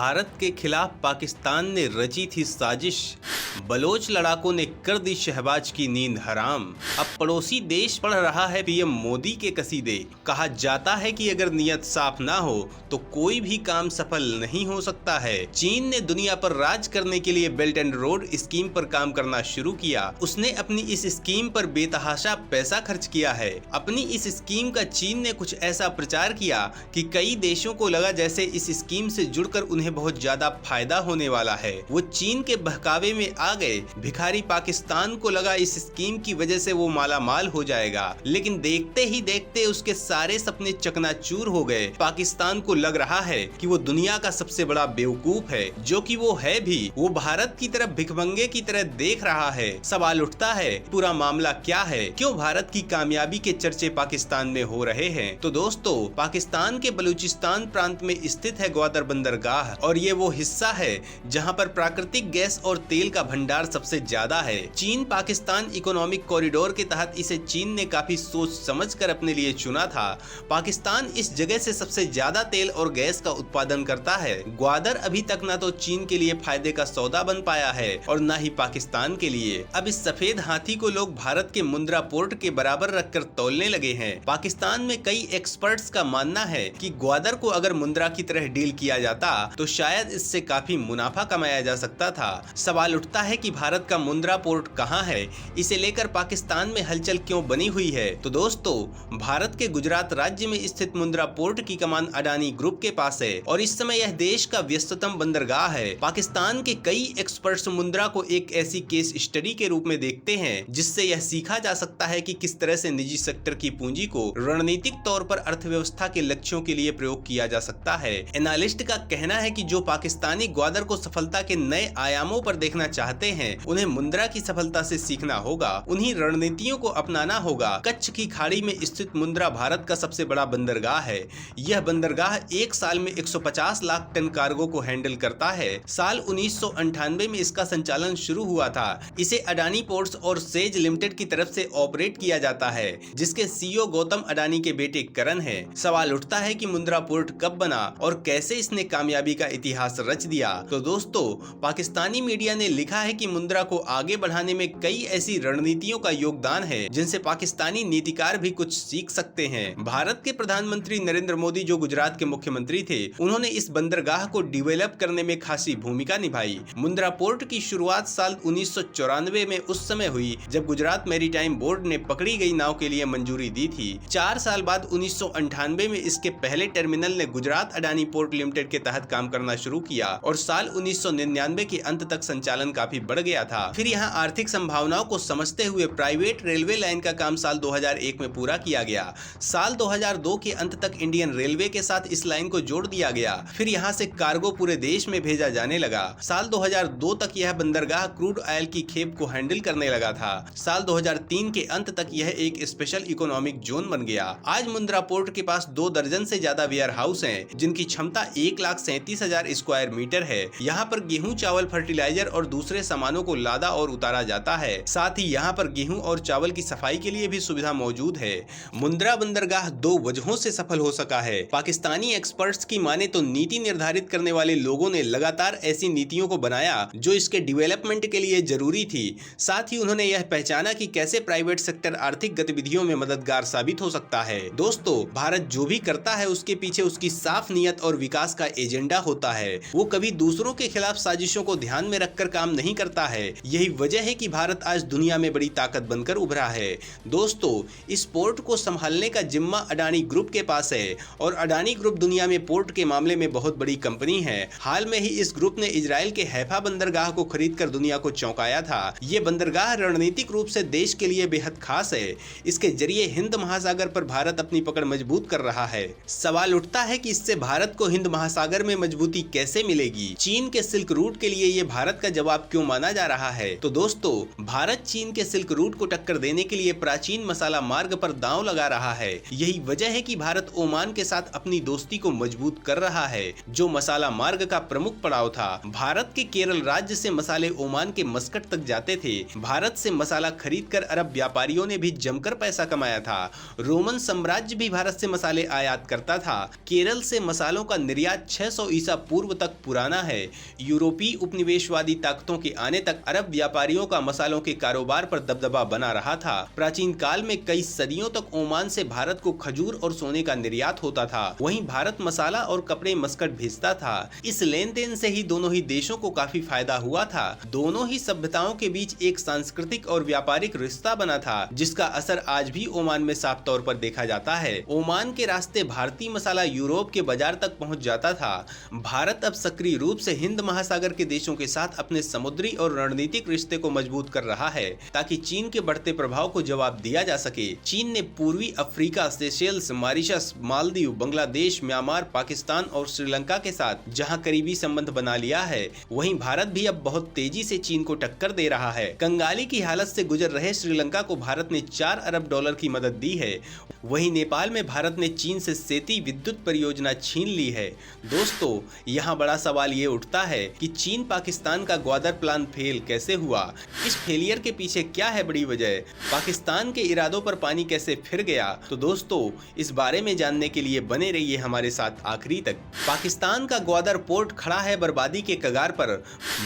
भारत के खिलाफ पाकिस्तान ने रची थी साजिश। बलोच लड़ाकों ने कर दी शहबाज की नींद हराम। अब पड़ोसी देश पढ़ रहा है पीएम मोदी के कसीदे। कहा जाता है कि अगर नियत साफ ना हो तो कोई भी काम सफल नहीं हो सकता है। चीन ने दुनिया पर राज करने के लिए बेल्ट एंड रोड स्कीम पर काम करना शुरू किया। उसने अपनी इस स्कीम पर बेतहाशा पैसा खर्च किया है। अपनी इस स्कीम का चीन ने कुछ ऐसा प्रचार किया कि कई देशों को लगा जैसे इस स्कीम से जुड़कर उन्हें बहुत ज्यादा फायदा होने वाला है। वो चीन के बहकावे में आ गए। भिखारी पाकिस्तान को लगा इस स्कीम की वजह से वो माला माल हो जाएगा, लेकिन देखते ही देखते उसके सारे सपने चकनाचूर हो गए। पाकिस्तान को लग रहा है कि वो दुनिया का सबसे बड़ा बेवकूफ है, जो कि वो है भी। वो भारत की तरफ भिखमंगे की तरह देख रहा है। सवाल उठता है पूरा मामला क्या है, क्यों भारत की कामयाबी के चर्चे पाकिस्तान में हो रहे हैं। तो दोस्तों, पाकिस्तान के बलूचिस्तान प्रांत में स्थित है ग्वादर बंदरगाह, और ये वो हिस्सा है जहां पर प्राकृतिक गैस और तेल का भंडार सबसे ज्यादा है। चीन पाकिस्तान इकोनॉमिक कॉरिडोर के तहत इसे चीन ने काफी सोच समझकर अपने लिए चुना था। पाकिस्तान इस जगह से सबसे ज्यादा तेल और गैस का उत्पादन करता है। ग्वादर अभी तक न तो चीन के लिए फायदे का सौदा बन पाया है और न ही पाकिस्तान के लिए। अब इस सफेद हाथी को लोग भारत के मुंद्रा पोर्ट के बराबर रखकर तौलने लगे हैं। पाकिस्तान में कई एक्सपर्ट्स का मानना है कि ग्वादर को अगर मुंद्रा की तरह डील किया जाता तो शायद इससे काफी मुनाफा कमाया जा सकता था। सवाल उठता है कि भारत का मुंद्रा पोर्ट कहां है, इसे लेकर पाकिस्तान में हलचल क्यों बनी हुई है। तो दोस्तों, भारत के गुजरात राज्य में स्थित मुंद्रा पोर्ट की कमान अडानी ग्रुप के पास है और इस समय यह देश का व्यस्ततम बंदरगाह है। पाकिस्तान के कई एक्सपर्ट्स मुंद्रा को एक ऐसी केस स्टडी के रूप में देखते हैं जिससे यह सीखा जा सकता है कि किस तरह से निजी सेक्टर की पूंजी को रणनीतिक तौर पर अर्थव्यवस्था के लक्ष्यों के लिए प्रयोग किया जा सकता है। एनालिस्ट का कहना है कि जो पाकिस्तानी ग्वादर को सफलता के नए आयामों पर देखना चाहते हैं, उन्हें मुंद्रा की सफलता से सीखना होगा, उन्हीं रणनीतियों को अपनाना होगा। कच्छ की खाड़ी में स्थित मुंद्रा भारत का सबसे बड़ा बंदरगाह है। यह बंदरगाह एक साल में 150 लाख टन कार्गो को हैंडल करता है। साल 1998 में इसका संचालन शुरू हुआ था। इसे अडानी पोर्ट्स और सेज लिमिटेड की तरफ से ऑपरेट किया जाता है, जिसके सीईओ गौतम अडानी के बेटे करण है। सवाल उठता है कि मुंद्रा पोर्ट कब बना और कैसे इसने कामयाबी का इतिहास रच दिया। तो दोस्तों, पाकिस्तानी मीडिया ने लिखा है कि मुंद्रा को आगे बढ़ाने में कई ऐसी रणनीतियों का योगदान है जिनसे पाकिस्तानी नीतिकार भी कुछ सीख सकते हैं। भारत के प्रधानमंत्री नरेंद्र मोदी जो गुजरात के मुख्यमंत्री थे, उन्होंने इस बंदरगाह को डेवलप करने में खासी भूमिका निभाई। मुंद्रा पोर्ट की शुरुआत साल 1994 में उस समय हुई जब गुजरात मैरीटाइम बोर्ड ने पकड़ी गई नाव के लिए मंजूरी दी थी। 4 साल बाद 1998 में इसके पहले टर्मिनल ने गुजरात अडानी पोर्ट लिमिटेड के तहत काम करना शुरू किया और साल 1999 के अंत तक संचालन काफी बढ़ गया था। फिर यहाँ आर्थिक संभावनाओं को समझते हुए प्राइवेट रेलवे लाइन का काम साल 2001 में पूरा किया गया। साल 2002 के अंत तक इंडियन रेलवे के साथ इस लाइन को जोड़ दिया गया। फिर यहाँ से कार्गो पूरे देश में भेजा जाने लगा। साल 2002 तक यह बंदरगाह क्रूड ऑयल की खेप को हैंडल करने लगा था। साल 2003 के अंत तक यह एक स्पेशल इकोनॉमिक जोन बन गया। आज मुंद्रा पोर्ट के पास 2 दर्जन से ज्यादा वेयर हाउस हैं, जिनकी क्षमता 1,37,000 स्क्वायर मीटर है। यहाँ पर गेहूं, चावल, फर्टिलाइजर और दूसरे सामानों को लादा और उतारा जाता है। साथ ही यहाँ पर गेहूं और चावल की सफाई के लिए भी सुविधा मौजूद है। मुंद्रा बंदरगाह 2 वजहों से सफल हो सका है। पाकिस्तानी एक्सपर्ट्स की माने तो नीति निर्धारित करने वाले लोगों ने लगातार ऐसी नीतियों को बनाया जो इसके डेवलपमेंट के लिए जरूरी थी। साथ ही उन्होंने यह पहचाना कि कैसे प्राइवेट सेक्टर आर्थिक गतिविधियों में मददगार साबित हो सकता है। दोस्तों, भारत जो भी करता है उसके पीछे उसकी साफ नीयत और विकास का एजेंडा होता है। वो कभी दूसरों के खिलाफ साजिशों को ध्यान में रखकर काम नहीं करता है। यही वजह है कि भारत आज दुनिया में बड़ी ताकत बनकर उभरा है। दोस्तों, इस पोर्ट को संभालने का जिम्मा अडानी ग्रुप के पास है और अडानी ग्रुप दुनिया में पोर्ट के मामले में बहुत बड़ी कंपनी है। हाल में ही इस ग्रुप ने इजराइल के हैफा बंदरगाह को खरीदकर दुनिया को चौंकाया था। ये बंदरगाह रणनीतिक रूप से देश के लिए बेहद खास है। इसके जरिए हिंद महासागर पर भारत अपनी पकड़ मजबूत कर रहा है। सवाल उठता है कि इससे भारत को हिंद महासागर में मजबूती कैसे मिलेगी। चीन के सिल्क रूट के लिए ये भारत का जवाब क्यों माना जा रहा है। तो दोस्तों, भारत चीन के सिल्क रूट को टक्कर देने के लिए प्राचीन मसाला मार्ग पर दांव लगा रहा है। यही वजह है कि भारत ओमान के साथ अपनी दोस्ती को मजबूत कर रहा है, जो मसाला मार्ग का प्रमुख पड़ाव था। भारत के केरल राज्य से मसाले ओमान के मस्कट तक जाते थे। भारत से मसाला खरीदकर अरब व्यापारियों ने भी जमकर पैसा कमाया था। रोमन साम्राज्य भी भारत से मसाले आयात करता था। केरल से मसालों का निर्यात 600 ईसा पूर्व तक पुराना है। यूरोपीय उपनिवेशवादी ताकतों के आने तक अरब व्यापारियों का मसालों के कारोबार पर दबदबा बना रहा था। प्राचीन काल में कई सदियों तक ओमान से भारत को खजूर और सोने का निर्यात होता था। वहीं भारत मसाला और कपड़े मस्कट भेजता था। इस लेन देन से ही दोनों ही देशों को काफी फायदा हुआ था। दोनों ही सभ्यताओं के बीच एक सांस्कृतिक और व्यापारिक रिश्ता बना था, जिसका असर आज भी ओमान में साफ तौर पर देखा जाता है। ओमान के रास्ते भारतीय मसाला यूरोप के बाजार तक पहुंच जाता था। भारत अब सक्रिय रूप से हिंद महासागर के देशों के साथ अपने समुद्री और रणनीतिक रिश्ते को मजबूत कर रहा है, ताकि चीन के बढ़ते प्रभाव को जवाब दिया जा सके। चीन ने पूर्वी Africa, Seychelles, Mauritius, Maldives, Bangladesh, Myanmar, Pakistan और श्रीलंका के साथ जहां करीबी संबंध बना लिया है, वहीं भारत भी अब बहुत तेजी से चीन को टक्कर दे रहा है। कंगाली की हालत से गुजर रहे श्रीलंका को भारत ने 4 अरब डॉलर की मदद दी है। वहीं नेपाल में भारत ने चीन से सेती विद्युत परियोजना छीन ली है। दोस्तों, यहाँ बड़ा सवाल ये उठता है कि चीन पाकिस्तान का ग्वादर प्लान फेल कैसे हुआ? इस फेलियर के पीछे क्या है बड़ी वजह? पाकिस्तान के इरादों पर पानी कैसे फिर गया? तो दोस्तों, इस बारे में जानने के लिए बने रहिए हमारे साथ आखिरी तक। पाकिस्तान का ग्वादर पोर्ट खड़ा है बर्बादी के कगार पर।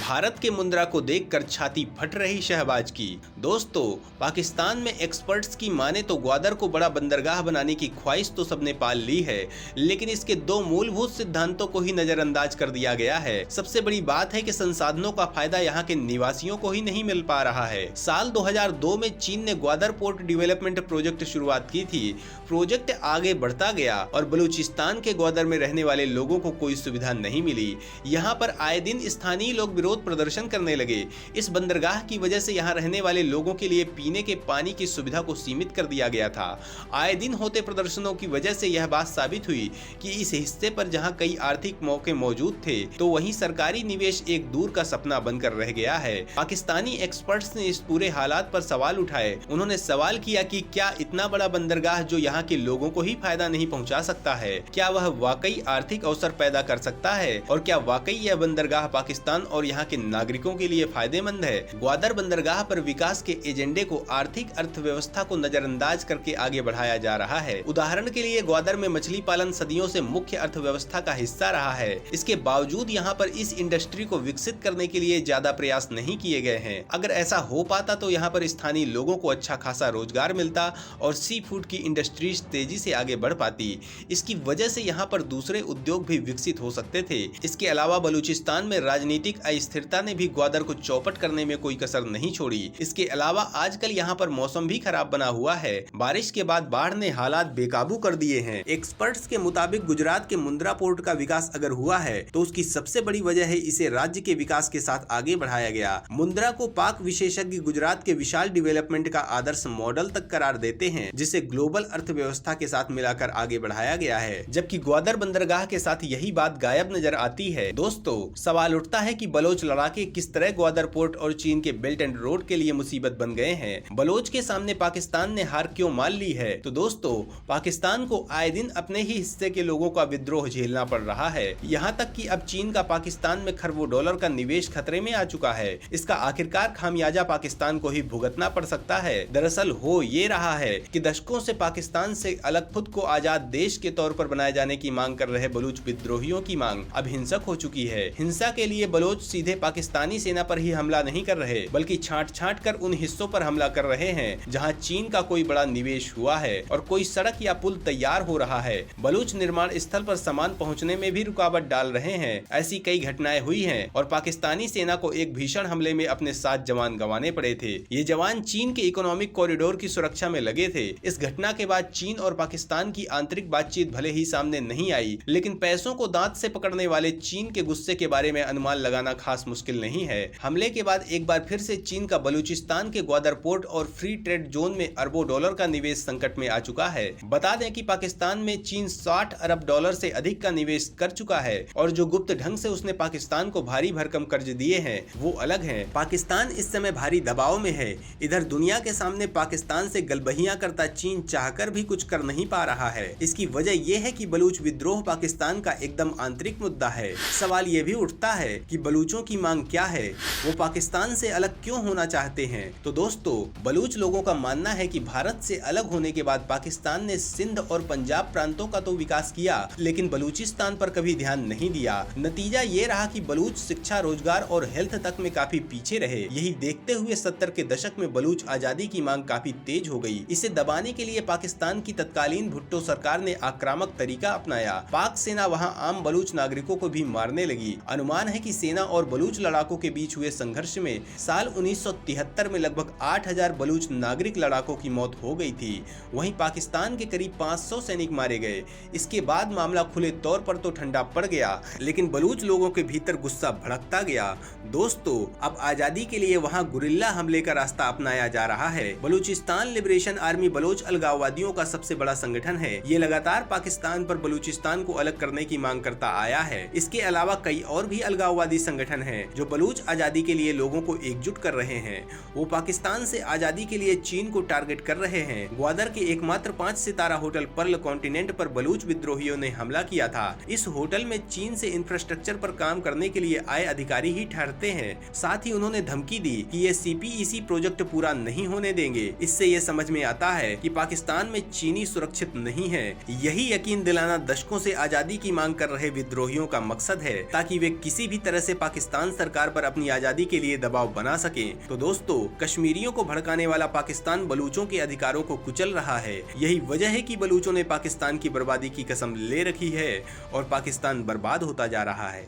भारत के मुंद्रा को देखकर छाती फट रही शहबाज की। दोस्तों, पाकिस्तान में एक्सपर्ट्स की माने तो ग्वादर को बड़ा बंदरगाह बनाने की ख्वाहिश तो सबने पाल ली है, लेकिन इसके 2 मूलभूत सिद्धांतों को ही नजरअंदाज कर दिया गया है। सबसे बड़ी बात है कि संसाधनों का फायदा यहाँ के निवासियों को ही नहीं मिल पा रहा है। साल 2002 में चीन ने ग्वादर पोर्ट डेवलपमेंट प्रोजेक्ट शुरुआत की थी। प्रोजेक्ट आगे बढ़ता गया और बलूचिस्तान के ग्वादर में रहने वाले लोगों को कोई सुविधा नहीं मिली। यहाँ पर आए दिन स्थानीय लोग विरोध प्रदर्शन करने लगे। इस बंदरगाह की वजह से यहाँ रहने वाले लोगों के लिए पीने के पानी की सुविधा को सीमित कर दिया गया था। आए दिन होते प्रदर्शनों की वजह से यह बात साबित हुई कि इस हिस्से पर जहाँ कई आर्थिक मौके मौजूद थे, तो वहीं सरकारी निवेश एक दूर का सपना बनकर रह गया है। पाकिस्तानी एक्सपर्ट्स ने इस पूरे हालात पर सवाल उठाए। उन्होंने सवाल किया कि क्या इतना बड़ा बंदरगाह जो यहाँ के लोगों को ही फायदा नहीं पहुँचा सकता है, क्या वह वाकई आर्थिक अवसर पैदा कर सकता है? और क्या वाकई यह बंदरगाह पाकिस्तान और यहाँ के नागरिकों के लिए फायदेमंद है? ग्वादर बंदरगाह पर विकास के एजेंडे को आर्थिक अर्थव्यवस्था को नजरअंदाज करके आगे बढ़ाया जा रहा है। उदाहरण के लिए ग्वादर में मछली पालन सदियों से मुख्य अर्थव्यवस्था का हिस्सा रहा है। इसके बावजूद यहाँ पर इस इंडस्ट्री को विकसित करने के लिए ज्यादा प्रयास नहीं किए गए हैं। अगर ऐसा हो पाता तो यहाँ पर स्थानीय लोगों को अच्छा खासा रोजगार मिलता और सी फूड की इंडस्ट्रीज तेजी से आगे बढ़ पाती। इसकी वजह से यहाँ पर दूसरे उद्योग भी विकसित हो सकते थे। इसके अलावा बलूचिस्तान में राजनीतिक अस्थिरता ने भी ग्वादर को चौपट करने में कोई कसर नहीं छोड़ी। इसके अलावा आजकल यहाँ पर मौसम भी खराब बना हुआ है। बारिश के बाद बाढ़ ने हालात बेकाबू कर दिए हैं। एक्सपर्ट्स के मुताबिक गुजरात के मुंद्रा पोर्ट का विकास अगर हुआ है तो उसकी सबसे बड़ी वजह है इसे राज्य के विकास के साथ आगे बढ़ाया गया। मुंद्रा को पाक विशेषज्ञ गुजरात के विशाल डेवलपमेंट का आदर्श मॉडल तक करार देते हैं, जिसे ग्लोबल अर्थव्यवस्था के साथ मिलाकर आगे बढ़ाया गया है। जबकि ग्वादर बंदरगाह के साथ यही बात गायब नजर आती है। दोस्तों, सवाल उठता है कि बलोच लड़ाके किस तरह ग्वादर पोर्ट और चीन के बेल्ट एंड रोड के लिए मुसीबत बन गए हैं। बलोच के सामने पाकिस्तान ने हार क्यों मान ली है? तो दोस्तों, पाकिस्तान को आए दिन अपने ही हिस्से के लोगों का विद्रोह झेलना पड़ रहा है। यहाँ तक कि अब चीन का पाकिस्तान में खरबों डॉलर का निवेश खतरे में आ चुका है। इसका आखिरकार खामियाजा पाकिस्तान को ही भुगतना पड़ सकता है। दरअसल हो ये रहा है कि दशकों से पाकिस्तान से अलग खुद को आजाद देश के तौर पर बनाए जाने की मांग कर रहे बलूच विद्रोहियों की मांग अब हिंसक हो चुकी है। हिंसा के लिए बलोच सीधे पाकिस्तानी सेना पर ही हमला नहीं कर रहे, बल्कि छांट कर उन हिस्सों पर हमला कर रहे हैं जहां चीन का कोई बड़ा निवेश हुआ है और कोई सड़क या पुल तैयार हो रहा है। बलूच निर्माण स्थल पर सामान पहुंचने में भी रुकावट डाल रहे हैं। ऐसी कई घटनाएं हुई हैं और पाकिस्तानी सेना को एक भीषण हमले में अपने 7 जवान गंवाने पड़े थे। ये जवान चीन के इकोनॉमिक कॉरिडोर की सुरक्षा में लगे थे। इस घटना के बाद चीन और पाकिस्तान की आंतरिक बातचीत भले ही सामने नहीं आई, लेकिन पैसों को दांत से पकड़ने वाले चीन के गुस्से के बारे में अनुमान लगाना खास मुश्किल नहीं है। हमले के बाद एक बार फिर से चीन का बलूचिस्तान के ग्वादर पोर्ट और फ्री ट्रेड जोन में अरबों डॉलर का निवेश संकट में आ चुका है। बता दें कि पाकिस्तान में चीन 60 अरब डॉलर से अधिक का निवेश कर चुका है और जो गुप्त ढंग से उसने पाकिस्तान को भारी भरकम कर्ज दिए हैं वो अलग हैं। पाकिस्तान इस समय भारी दबाव में है। इधर दुनिया के सामने पाकिस्तान से गलबहियां करता चीन चाहकर भी कुछ कर नहीं पा रहा है। इसकी वजह यह है कि बलूच विद्रोह पाकिस्तान का एकदम आंतरिक मुद्दा है। सवाल ये भी उठता है कि बलूचों की मांग क्या है, वो पाकिस्तान से अलग क्यों होना चाहते हैं? तो दोस्तों, बलूच लोगों का मानना है कि भारत से अलग होने के बाद पाकिस्तान ने सिंध और पंजाब प्रांतों का तो विकास किया, लेकिन बलूचिस्तान पर कभी ध्यान ध्यान नहीं दिया। नतीजा ये रहा कि बलूच शिक्षा, रोजगार और हेल्थ तक में काफी पीछे रहे। यही देखते हुए 70 के दशक में बलूच आजादी की मांग काफी तेज हो गई। इसे दबाने के लिए पाकिस्तान की तत्कालीन भुट्टो सरकार ने आक्रामक तरीका अपनाया। पाक सेना वहां आम बलूच नागरिकों को भी मारने लगी। अनुमान है कि सेना और बलूच लड़ाकों के बीच हुए संघर्ष में साल 1973 में लगभग 8000 बलूच नागरिक लड़ाकों की मौत हो गई थी। वहीं पाकिस्तान के करीब 500 सैनिक मारे गए। इसके बाद मामला खुले तौर पर तो ठंडा पड़ गया, लेकिन बलूच लोगों के भीतर गुस्सा भड़कता गया। दोस्तों, अब आजादी के लिए वहां गुरिल्ला हमले का रास्ता अपनाया जा रहा है। बलूचिस्तान लिबरेशन आर्मी बलोच अलगाववादियों का सबसे बड़ा संगठन है। ये लगातार पाकिस्तान पर बलूचिस्तान को अलग करने की मांग करता आया है। इसके अलावा कई और भी अलगाववादी संगठन हैं जो बलूच आजादी के लिए लोगों को एकजुट कर रहे हैं। वो पाकिस्तान से आजादी के लिए चीन को टारगेट कर रहे हैं। ग्वादर के एकमात्र 5 सितारा होटल पर्ल कॉन्टिनेंट पर बलूच विद्रोहियों ने हमला किया था। इस होटल में चीन से इंफ्रास्ट्रक्चर पर काम करने के लिए आए अधिकारी ही ठहरते हैं। साथ ही उन्होंने धमकी दी कि ये CPEC प्रोजेक्ट पूरा नहीं होने देंगे। इससे ये समझ में आता है कि पाकिस्तान में चीनी सुरक्षित नहीं है। यही यकीन दिलाना दशकों से आजादी की मांग कर रहे विद्रोहियों का मकसद है, ताकि वे किसी भी तरह से पाकिस्तान सरकार पर अपनी आजादी के लिए दबाव बना सकें। तो दोस्तों, कश्मीरियों को भड़काने वाला पाकिस्तान बलूचों के अधिकारों को कुचल रहा है। यही वजह है कि बलूचों ने पाकिस्तान की बर्बादी की कसम ले रखी है और पाकिस्तान बर्बाद होता जा रहा है।